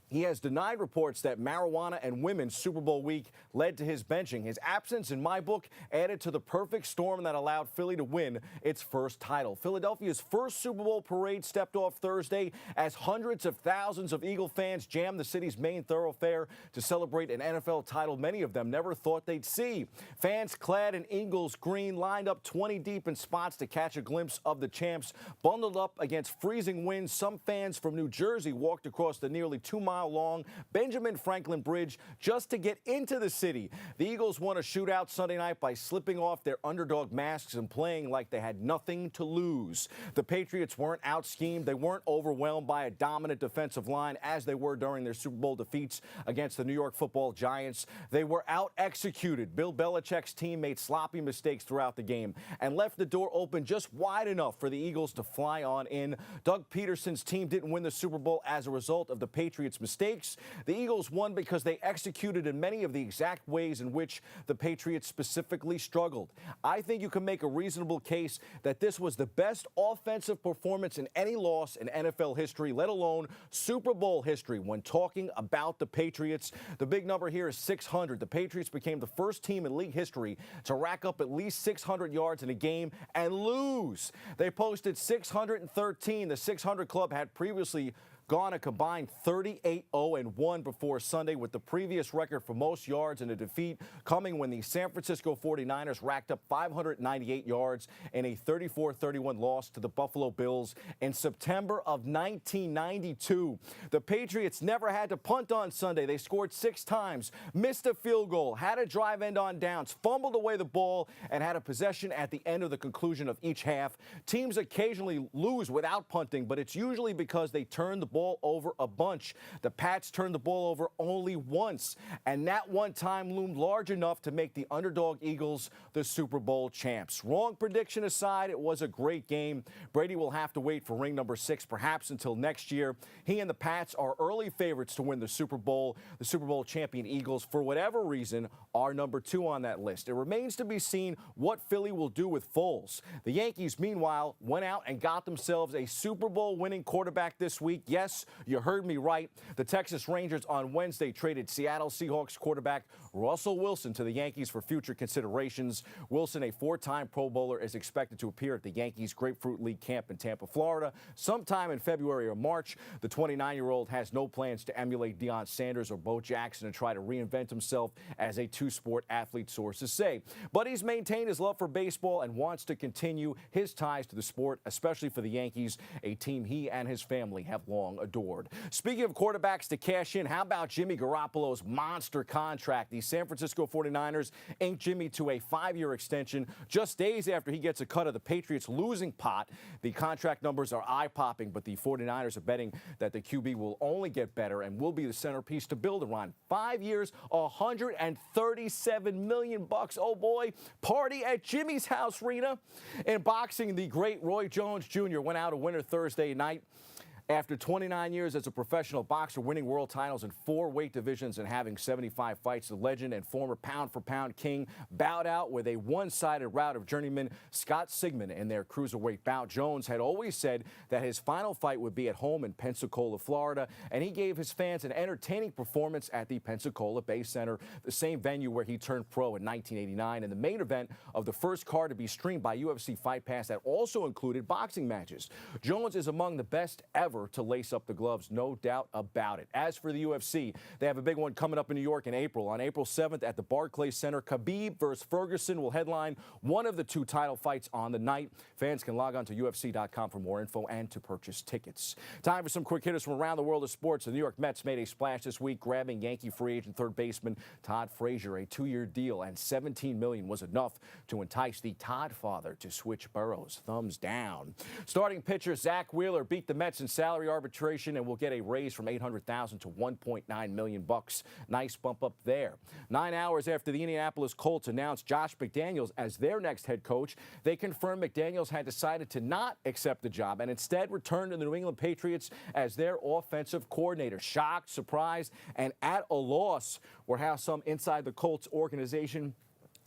He has denied reports that marijuana and women's Super Bowl week led to his benching. His absence, in my book, added to the perfect storm that allowed Philly to win its first title. Philadelphia's first Super Bowl parade stepped off Thursday as hundreds of thousands of Eagle fans jammed the city's main thoroughfare to celebrate an NFL title many of them never thought they'd see. Fans clad in Eagles green lined up 20 deep in spots to catch a glimpse of the champs. Bundled up against freezing winds, some fans from New Jersey walked across the nearly 2-mile-long Benjamin Franklin Bridge just to get into the city. The Eagles won a shootout Sunday night by slipping off their underdog masks and playing like they had nothing to lose. The Patriots weren't out-schemed. They weren't overwhelmed by a dominant defensive line as they were during their Super Bowl defeats against the New York Football Giants. They were out-executed. Bill Belichick's team made sloppy mistakes throughout the game and left the door open just wide enough for the Eagles to fly on in. Doug Peterson's team didn't win the Super Bowl as a result of the Patriots' mistakes. The Eagles won because they executed in many of the exact ways in which the Patriots specifically struggled. I think you can make a reasonable case that this was the best offensive performance in any loss in NFL history, let alone Super Bowl history. When talking about the Patriots, the big number here is 600. The Patriots became the first team in league history to rack up at least 600 yards in a game and lose. They posted 613. The 600 club had previously gone a combined 38-0-1 before Sunday, with the previous record for most yards in a defeat coming when the San Francisco 49ers racked up 598 yards in a 34-31 loss to the Buffalo Bills in September of 1992. The Patriots never had to punt on Sunday. They scored 6 times, missed a field goal, had a drive end on downs, fumbled away the ball, and had a possession at the end of the conclusion of each half. Teams occasionally lose without punting, but it's usually because they turn the ball over a bunch. The Pats turned the ball over only once, and that one time loomed large enough to make the underdog Eagles the Super Bowl champs. Wrong prediction aside, it was a great game. Brady will have to wait for ring number 6, perhaps until next year. He and the Pats are early favorites to win the Super Bowl. The Super Bowl champion Eagles, for whatever reason, are number 2 on that list. It remains to be seen what Philly will do with Foles. The Yankees, meanwhile, went out and got themselves a Super Bowl winning quarterback this week. Yes, you heard me right. The Texas Rangers on Wednesday traded Seattle Seahawks quarterback Russell Wilson to the Yankees for future considerations. Wilson, a 4-time Pro Bowler, is expected to appear at the Yankees Grapefruit League camp in Tampa, Florida, sometime in February or March. The 29-year-old has no plans to emulate Deion Sanders or Bo Jackson and try to reinvent himself as a two-sport athlete, sources say. But he's maintained his love for baseball and wants to continue his ties to the sport, especially for the Yankees, a team he and his family have long adored. Speaking of quarterbacks to cash in, how about Jimmy Garoppolo's monster contract? The San Francisco 49ers inked Jimmy to a 5-year extension just days after he gets a cut of the Patriots' losing pot. The contract numbers are eye-popping, but the 49ers are betting that the QB will only get better and will be the centerpiece to build around. 5 years, $137 million. Oh boy, party at Jimmy's house, Rhina. In boxing, the great Roy Jones Jr. went out a winner Thursday night. After 29 years as a professional boxer, winning world titles in 4 weight divisions and having 75 fights, the legend and former pound-for-pound king bowed out with a one-sided rout of journeyman Scott Sigmund in their cruiserweight bout. Jones had always said that his final fight would be at home in Pensacola, Florida, and he gave his fans an entertaining performance at the Pensacola Bay Center, the same venue where he turned pro in 1989, and the main event of the first card to be streamed by UFC Fight Pass that also included boxing matches. Jones is among the best ever to lace up the gloves, no doubt about it. As for the UFC, they have a big one coming up in New York in April. On April 7th at the Barclays Center, Khabib versus Ferguson will headline one of the 2 title fights on the night. Fans can log on to UFC.com for more info and to purchase tickets. Time for some quick hitters from around the world of sports. The New York Mets made a splash this week, grabbing Yankee free agent third baseman Todd Frazier. A 2-year deal and $17 million was enough to entice the Todd father to switch boroughs. Thumbs down. Starting pitcher Zach Wheeler beat the Mets in salary arbitration and will get a raise from $800,000 to $1.9 million. Nice bump up there. 9 hours after the Indianapolis Colts announced Josh McDaniels as their next head coach, they confirmed McDaniels had decided to not accept the job and instead returned to the New England Patriots as their offensive coordinator. Shocked, surprised, and at a loss were how some inside the Colts organization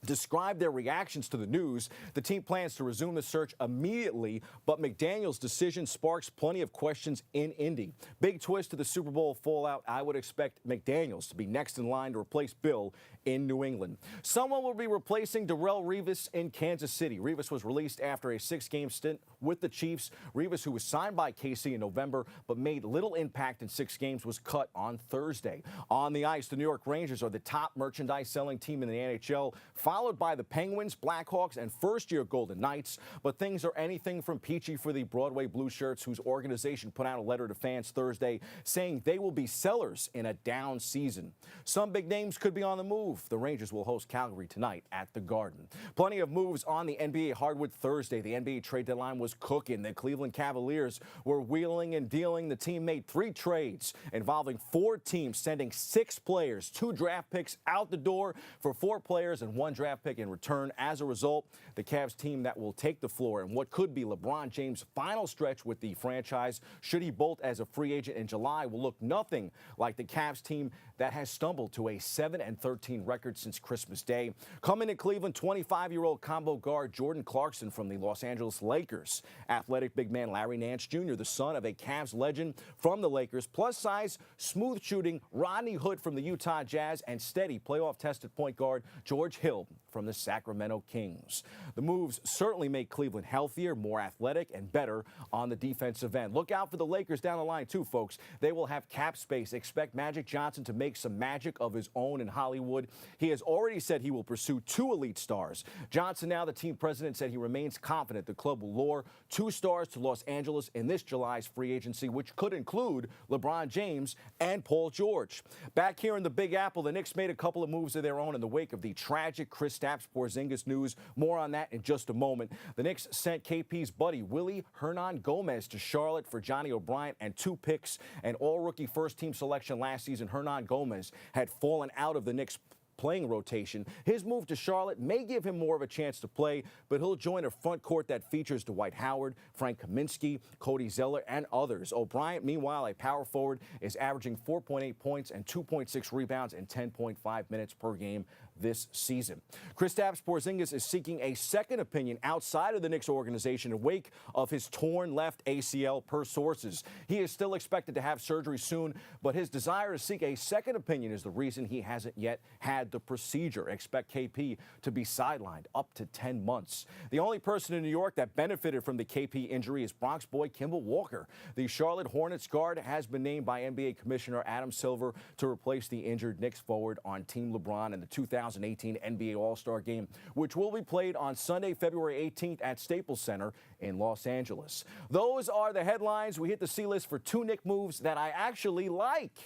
described their reactions to the news. The team plans to resume the search immediately, but McDaniels' decision sparks plenty of questions in Indy. Big twist to the Super Bowl fallout. I would expect McDaniels to be next in line to replace Bill in New England. Someone will be replacing Darrelle Revis in Kansas City. Revis was released after a 6-game stint with the Chiefs. Revis, who was signed by KC in November but made little impact in 6 games, was cut on Thursday. On the ice, the New York Rangers are the top merchandise-selling team in the NHL, followed by the Penguins, Blackhawks, and first-year Golden Knights. But things are anything from peachy for the Broadway Blue Shirts, whose organization put out a letter to fans Thursday saying they will be sellers in a down season. Some big names could be on the move. The Rangers will host Calgary tonight at the Garden. Plenty of moves on the NBA hardwood Thursday. The NBA trade deadline was cooking. The Cleveland Cavaliers were wheeling and dealing. The team made 3 trades involving 4 teams, sending 6 players, 2 draft picks out the door for 4 players and 1 draft pick in return. As a result, the Cavs team that will take the floor in what could be LeBron James' final stretch with the franchise, should he bolt as a free agent in July, will look nothing like the Cavs team that has stumbled to a 7-13 record since Christmas Day. Coming to Cleveland, 25-year-old combo guard Jordan Clarkson from the Los Angeles Lakers. Athletic big man Larry Nance Jr., the son of a Cavs legend from the Lakers. Plus size, smooth shooting Rodney Hood from the Utah Jazz, and steady playoff-tested point guard George Hill from the Sacramento Kings. The moves certainly make Cleveland healthier, more athletic, and better on the defensive end. Look out for the Lakers down the line, too, folks. They will have cap space. Expect Magic Johnson to make some magic of his own in Hollywood. He has already said he will pursue 2 elite stars. Johnson, now the team president, said he remains confident the club will lure 2 stars to Los Angeles in this July's free agency, which could include LeBron James and Paul George. Back here in the Big Apple, the Knicks made a couple of moves of their own in the wake of the tragic Kristaps Porzingis news. More on that in just a moment. The Knicks sent KP's buddy Willie Hernan-Gomez to Charlotte for Johnny O'Bryant and 2 picks. An all-rookie first-team selection last season, Hernan-Gomez had fallen out of the Knicks playing rotation. His move to Charlotte may give him more of a chance to play, but he'll join a front court that features Dwight Howard, Frank Kaminsky, Cody Zeller, and others. O'Bryant, meanwhile, a power forward, is averaging 4.8 points and 2.6 rebounds in 10.5 minutes per game this season. Kristaps Porzingis is seeking a second opinion outside of the Knicks organization in wake of his torn left ACL, per sources. He is still expected to have surgery soon, but his desire to seek a second opinion is the reason he hasn't yet had the procedure. Expect KP to be sidelined up to 10 months. The only person in New York that benefited from the KP injury is Bronx boy Kemba Walker. The Charlotte Hornets guard has been named by NBA Commissioner Adam Silver to replace the injured Knicks forward on Team LeBron in the 2018 NBA All-Star Game, which will be played on Sunday, February 18th at Staples Center in Los Angeles. Those are the headlines. We hit the C-list for 2 Knick moves that I actually like.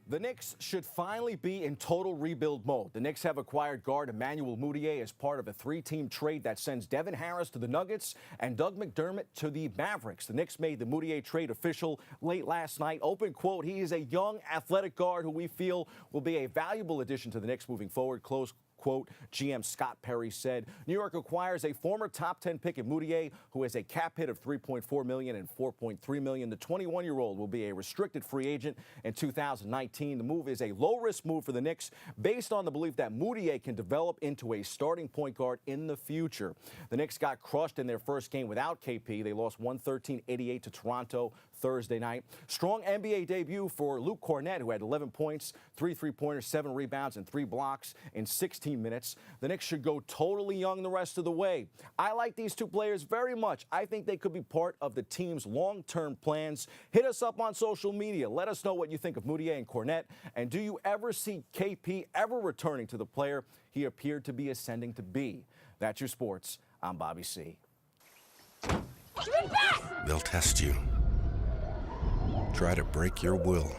The Knicks should finally be in total rebuild mode. The Knicks have acquired guard Emmanuel Mudiay as part of a 3-team trade that sends Devin Harris to the Nuggets and Doug McDermott to the Mavericks. The Knicks made the Mudiay trade official late last night. Open quote, "He is a young, athletic guard who we feel will be a valuable addition to the Knicks moving forward," close quote, GM Scott Perry said. New York acquires a former top 10 pick in Mudiay, who has a cap hit of $3.4 million and $4.3 million. The 21-year-old will be a restricted free agent in 2019. The move is a low-risk move for the Knicks based on the belief that Mudiay can develop into a starting point guard in the future. The Knicks got crushed in their first game without KP. They lost 113-88 to Toronto Thursday night. Strong NBA debut for Luke Cornett, who had 11 points, 3 3-pointers, 7 rebounds, and 3 blocks in 16 minutes. The Knicks should go totally young the rest of the way. I like these 2 players very much. I think they could be part of the team's long-term plans. Hit us up on social media. Let us know what you think of Mudiay and Cornett. And do you ever see KP ever returning to the player he appeared to be ascending to be? That's your sports. I'm Bobby C. They'll test you. Try to break your will.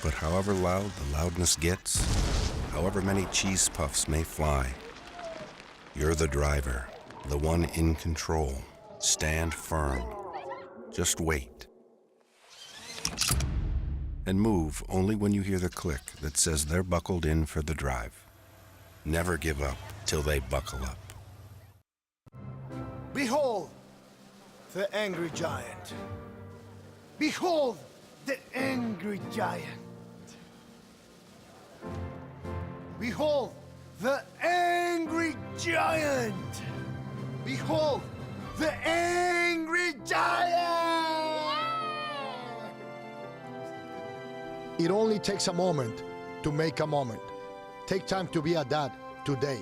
But however loud the loudness gets, however many cheese puffs may fly, you're the driver, the one in control. Stand firm. Just wait. And move only when you hear the click that says they're buckled in for the drive. Never give up till they buckle up. Behold, the angry giant. Behold, the angry giant. Behold, the angry giant. Behold, the angry giant. It only takes a moment to make a moment. Take time to be a dad today.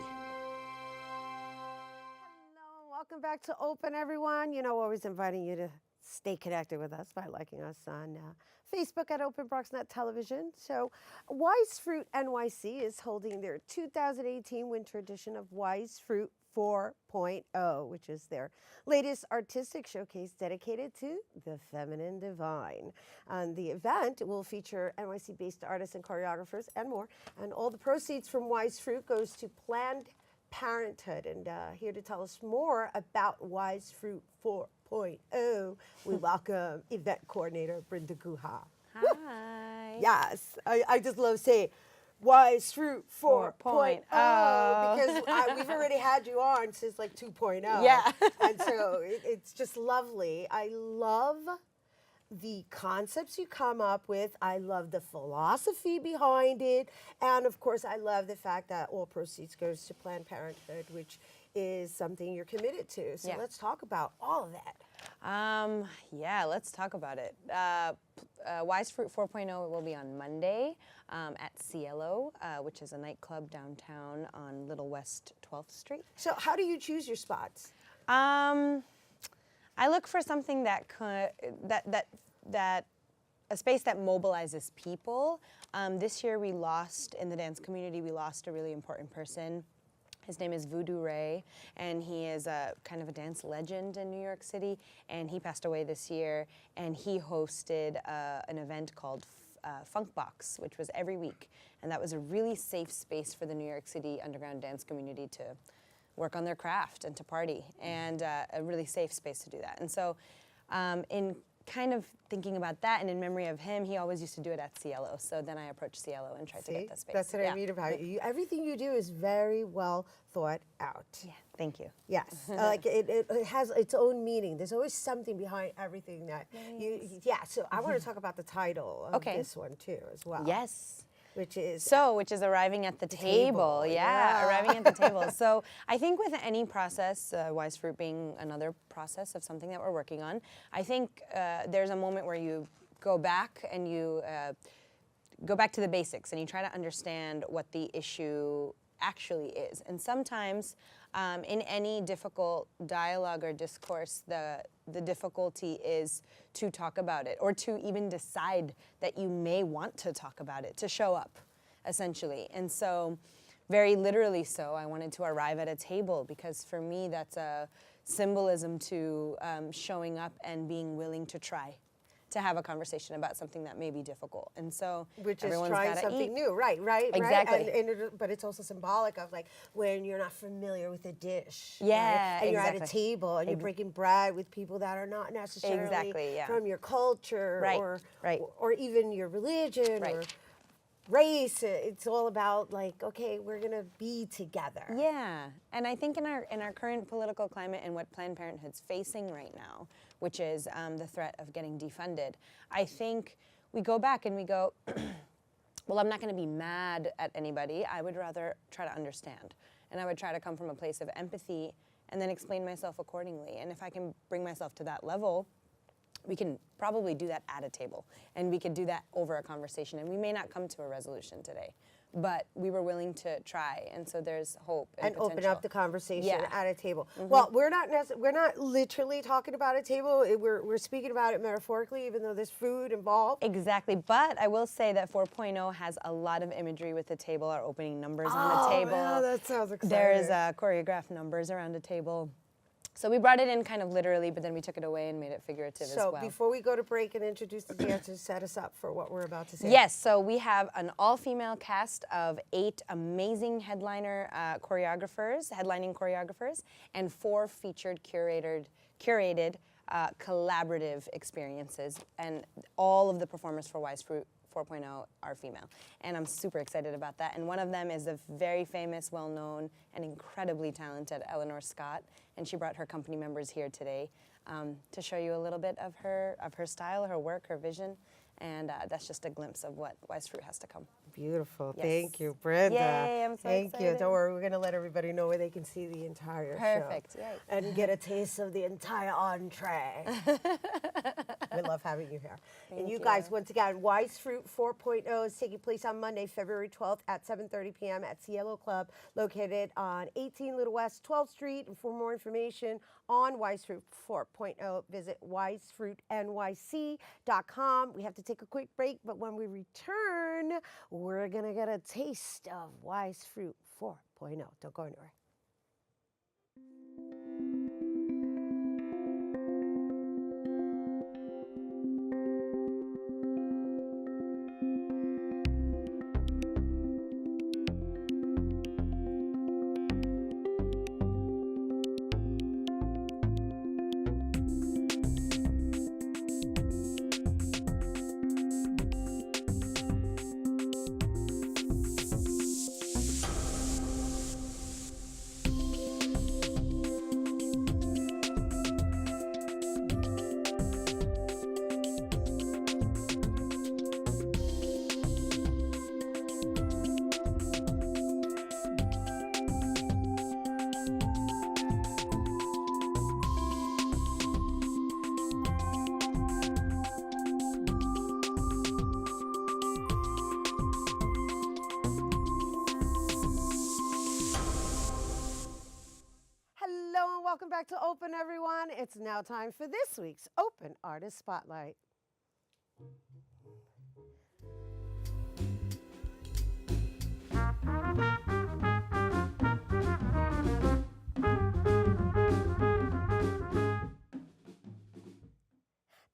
Welcome back to Open, everyone. You know, always inviting you to stay connected with us by liking us on Facebook at Open BronxNet Television. So Wise Fruit NYC is holding their 2018 winter edition of Wise Fruit 4.0, which is their latest artistic showcase dedicated to the feminine divine. And the event will feature NYC-based artists and choreographers and more. And all the proceeds from Wise Fruit goes to Planned Parenthood. And here to tell us more about Wise Fruit 4.0, we welcome event coordinator Brenda Guha. Hi. Yes, I just love saying Wise Fruit 4.0 because we've already had you on since like 2.0. Yeah. And so it's just lovely. I love the concepts you come up with. I love the philosophy behind it. And of course, I love the fact that all proceeds goes to Planned Parenthood, which is something you're committed to. So let's talk about all of that. Yeah, let's talk about it. Wise Fruit 4.0 will be on Monday at Cielo, which is a nightclub downtown on Little West 12th Street. So how do you choose your spots? I look for something that a space that mobilizes people. This year we lost, in the dance community, we lost a really important person. His name is Voodoo Ray, and he is a kind of a dance legend in New York City, and he passed away this year, and he hosted an event called Funk Box, which was every week, and that was a really safe space for the New York City underground dance community to work on their craft and to party, and a really safe space to do that. And so in kind of thinking about that and in memory of him, he always used to do it at Cielo. So then I approached Cielo and tried to get that space. That's what I mean about you. Everything you do is very well thought out. Yeah, thank you. Yes, like it has its own meaning. There's always something behind everything that you, so I want to talk about the title of this one too as well. Yes. Which is arriving at the table. Yeah, arriving at the table. So I think with any process, Wise Fruit being another process of something that we're working on, I think there's a moment where you go back and you go back to the basics and you try to understand what the issue actually is. And sometimes in any difficult dialogue or discourse, the difficulty is to talk about it or to even decide that you may want to talk about it, to show up, essentially. And so, very literally so, I wanted to arrive at a table because for me that's a symbolism to showing up and being willing to try to have a conversation about something that may be difficult. And so which is everyone's trying gotta something eat. new, right? Exactly. But it's also symbolic of like when you're not familiar with a dish. Yeah, right? And you're at a exactly. table and you're breaking bread with people that are not necessarily Exactly, yeah. from your culture or even your religion or race. It's all about like, okay, we're gonna be together. Yeah, and I think in our current political climate and what Planned Parenthood's facing right now, which is the threat of getting defunded, I think we go back and we go, well, I'm not going to be mad at anybody. I would rather try to understand, and I would try to come from a place of empathy and then explain myself accordingly. And if I can bring myself to that level, we can probably do that at a table, and we could do that over a conversation, and we may not come to a resolution today, but we were willing to try, and so there's hope and open up the conversation at a table. Mm-hmm. Well, we're not literally talking about a table. We're speaking about it metaphorically, even though there's food involved. Exactly, but I will say that 4.0 has a lot of imagery with the table, our opening numbers on the table. Yeah, that sounds exciting. There's choreographed numbers around a table. So we brought it in kind of literally, but then we took it away and made it figurative as well. So before we go to break and introduce the dancers, set us up for what we're about to say. Yes, so we have an all-female cast of 8 amazing headlining choreographers, and 4 featured curated collaborative experiences, and all of the performers for Wise Fruit 4.0 are female, and I'm super excited about that. And one of them is a very famous, well-known, and incredibly talented Eleanor Scott, and she brought her company members here today to show you a little bit of her style, her work, her vision, and that's just a glimpse of what Wise Fruit has to come. Beautiful. Yes. Thank you, Brenda. Yay, I'm so Thank excited. you. Don't worry, we're going to let everybody know where they can see the entire Perfect. show. Yay. And get a taste of the entire entree. We love having you here. And you guys, once again, Wise Fruit 4.0 is taking place on Monday, February 12th at 7:30 p.m. at Cielo Club, located on 18 Little West 12th Street. And for more information on Wise Fruit 4.0, visit wisefruitnyc.com. We have to take a quick break, but when we return, we're going to get a taste of Wise Fruit 4.0. Don't go anywhere. back to Open, everyone. It's now time for this week's Open Artist Spotlight.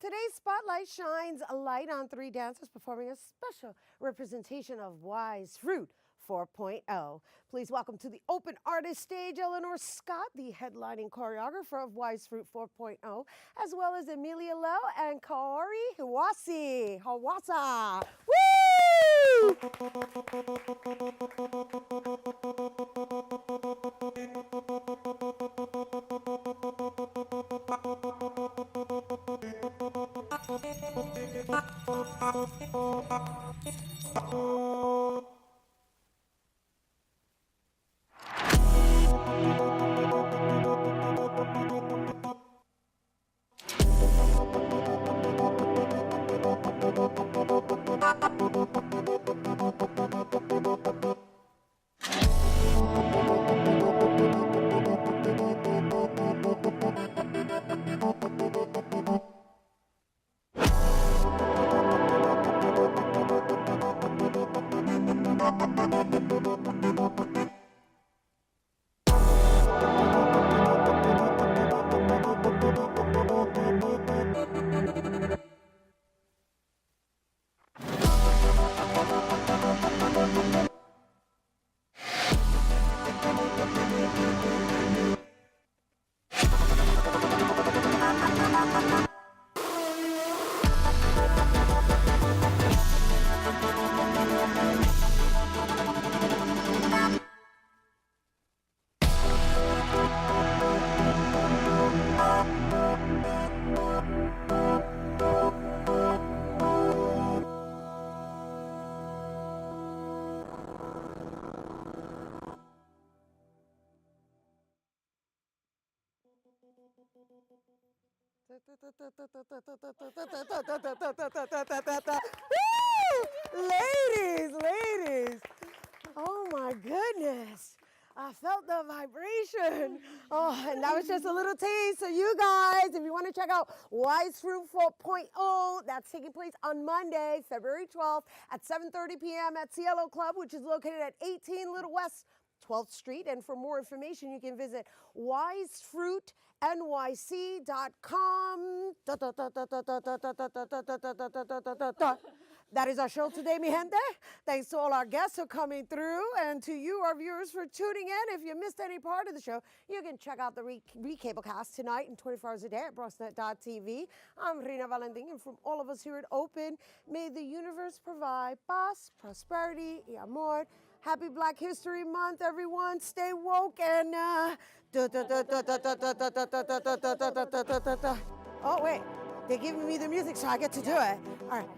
Today's spotlight shines a light on 3 dancers performing a special representation of Wise Fruit 4.0. Please welcome to the Open Artist stage Eleanor Scott, the headlining choreographer of Wise Fruit 4.0, as well as Emilia Lowe and Kaori Hawasa. Woo! Ladies, oh my goodness. I felt the vibration. Oh, and that was just a little taste. So you guys, if you want to check out Wise Fruit 4.0, that's taking place on Monday, February 12th at 7:30 p.m. at Cielo Club, which is located at 18 Little West 12th Street. And for more information, you can visit wisefruitnyc.com. That is our show today, mi gente. Thanks to all our guests for coming through, and to you, our viewers, for tuning in. If you missed any part of the show, you can check out the recablecast tonight and 24 hours a day at BronxNet.tv. I'm Rhina Valentin, and from all of us here at Open, may the universe provide paz, prosperity, y amor. Happy Black History Month, everyone. Stay woke and oh, wait. They're giving me the music, so I get to do it. All right.